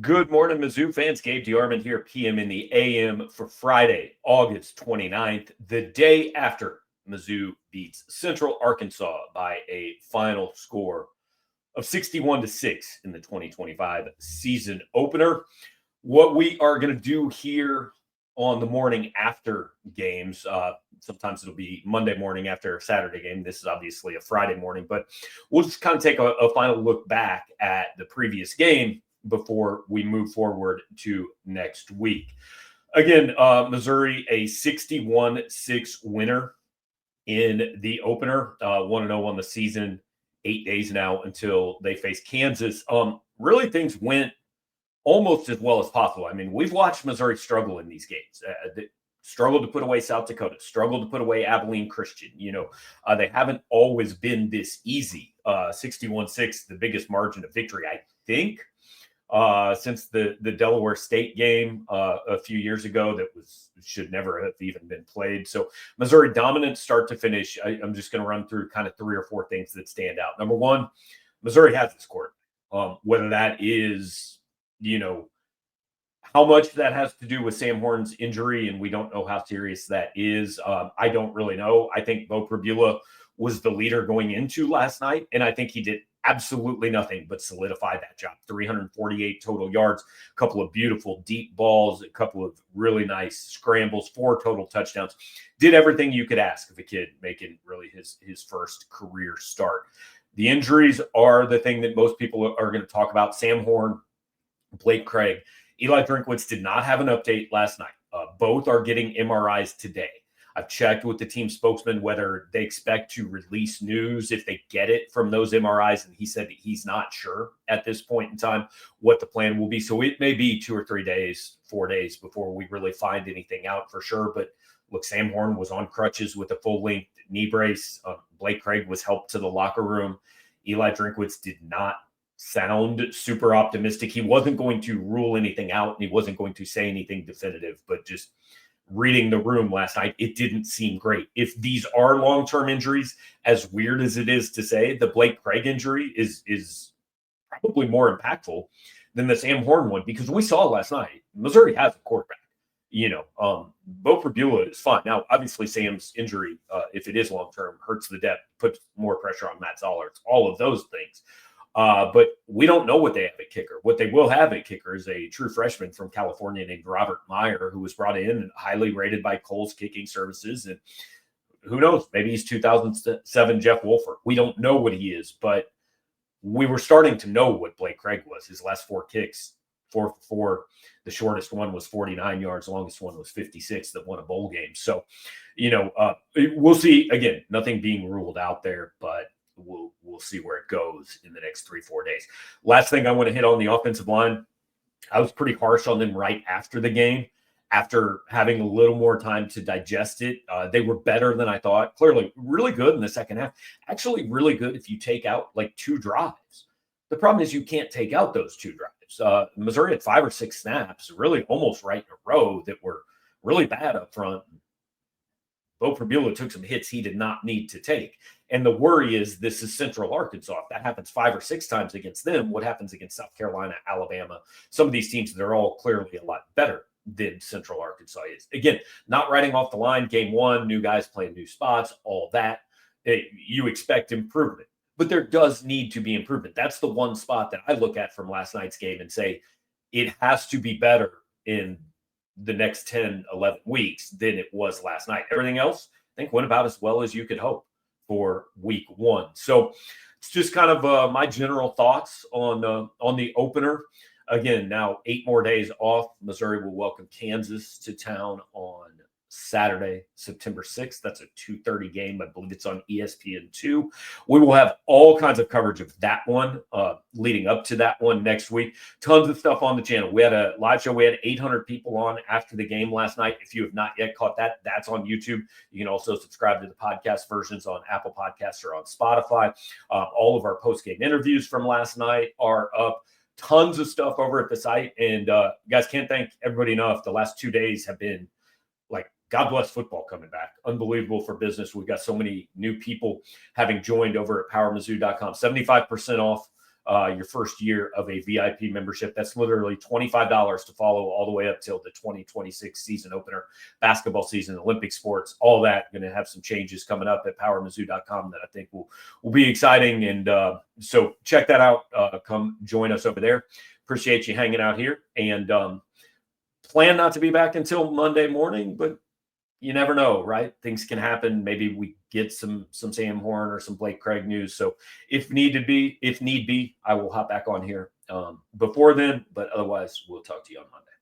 Good morning, Mizzou fans. Gabe DeArmond here, PM in the AM for Friday, August 29th, the day after Mizzou beats Central Arkansas by a final score of 61-6 in the 2025 season opener. What we are going to do here on the morning after games, sometimes it'll be Monday morning after a Saturday game. This is obviously a Friday morning, but we'll just kind of take a final look back at the previous game before we move forward to next week. Again, Missouri, a 61-6 winner in the opener, 1-0 on the season, 8 days now until they face Kansas. Really, things went almost as well as possible. I mean, we've watched Missouri struggle in these games. They struggled to put away South Dakota, struggled to put away Abilene Christian. They haven't always been this easy. 61-6, the biggest margin of victory, I think, since the Delaware State game a few years ago that should never have even been played. So Missouri dominant start to finish. I'm just going to run through kind of 3 or 4 things that stand out. Number one, Missouri has this quarterback. Whether that is, how much that has to do with Sam Horn's injury, and we don't know how serious that is. I don't really know. I think Bo Pribula was the leader going into last night, and I think he did absolutely nothing but solidify that job. 348 total yards, a couple of beautiful deep balls, a couple of really nice scrambles, 4 total touchdowns. Did everything you could ask of a kid making really his first career start. The injuries are the thing that most people are going to talk about. Sam Horn, Blake Craig. Eli Drinkwitz did not have an update last night. Both are getting MRIs today. I've checked with the team spokesman whether they expect to release news if they get it from those MRIs, and he said that he's not sure at this point in time what the plan will be. So it may be 2 or 3 days, 4 days before we really find anything out for sure. But look, Sam Horn was on crutches with a full-length knee brace. Blake Craig was helped to the locker room. Eli Drinkwitz did not sound super optimistic. He wasn't going to rule anything out, and he wasn't going to say anything definitive, but just reading the room last night, it didn't seem great. If these are long-term injuries, as weird as it is to say, the Blake Craig injury is probably more impactful than the Sam Horn one, because we saw last night, Missouri has a quarterback. Bo Pribula is fine. Now, obviously, Sam's injury, if it is long-term, hurts the depth, puts more pressure on Matt Zoller. It's all of those things. But we don't know what they have at kicker. What they will have at kicker is a true freshman from California named Robert Meyer, who was brought in and highly rated by Cole's Kicking Services. And who knows, maybe he's 2007 Jeff Wolfer. We don't know what he is, but we were starting to know what Blake Craig was. His last 4 kicks, 4 for 4. The shortest one was 49 yards. The longest one was 56 that won a bowl game. So, we'll see. Again, nothing being ruled out there, but we'll see where it goes in the next 3-4 days. Last thing I want to hit on the offensive line. I was pretty harsh on them right after the game. After having a little more time to digest it, they were better than I thought. Clearly, really good in the second half. Actually, really good if you take out like 2 drives. The problem is you can't take out those 2 drives. Missouri had 5 or 6 snaps, really almost right in a row, that were really bad up front. Bo Pribula took some hits he did not need to take. And the worry is this is Central Arkansas. If that happens 5 or 6 times against them, what happens against South Carolina, Alabama? Some of these teams, they're all clearly a lot better than Central Arkansas is. Again, not writing off the line. Game 1, new guys playing new spots, all that. You expect improvement. But there does need to be improvement. That's the one spot that I look at from last night's game and say it has to be better in the next 10, 11 weeks than it was last night. Everything else, I think, went about as well as you could hope for week 1. So it's just kind of my general thoughts on the opener. Again, now 8 more days off. Missouri will welcome Kansas to town on Saturday, September 6th. That's a 2:30 game. I believe it's on ESPN2. We will have all kinds of coverage of that one leading up to that one next week. Tons of stuff on the channel. We had a live show. We had 800 people on after the game last night. If you have not yet caught that, that's on YouTube. You can also subscribe to the podcast versions on Apple Podcasts or on Spotify. All of our post-game interviews from last night are up. Tons of stuff over at the site. And guys, can't thank everybody enough. The last 2 days have been like, God bless football coming back. Unbelievable for business. We've got so many new people having joined over at powermizzou.com. 75% off your first year of a VIP membership. That's literally $25 to follow all the way up till the 2026 season opener, basketball season, Olympic sports, all that. Going to have some changes coming up at powermizzou.com that I think will be exciting. And so check that out. Come join us over there. Appreciate you hanging out here, and plan not to be back until Monday morning, but you never know, right? Things can happen. Maybe we get some Sam Horn or some Blake Craig news. So if need be, I will hop back on here before then. But otherwise, we'll talk to you on Monday.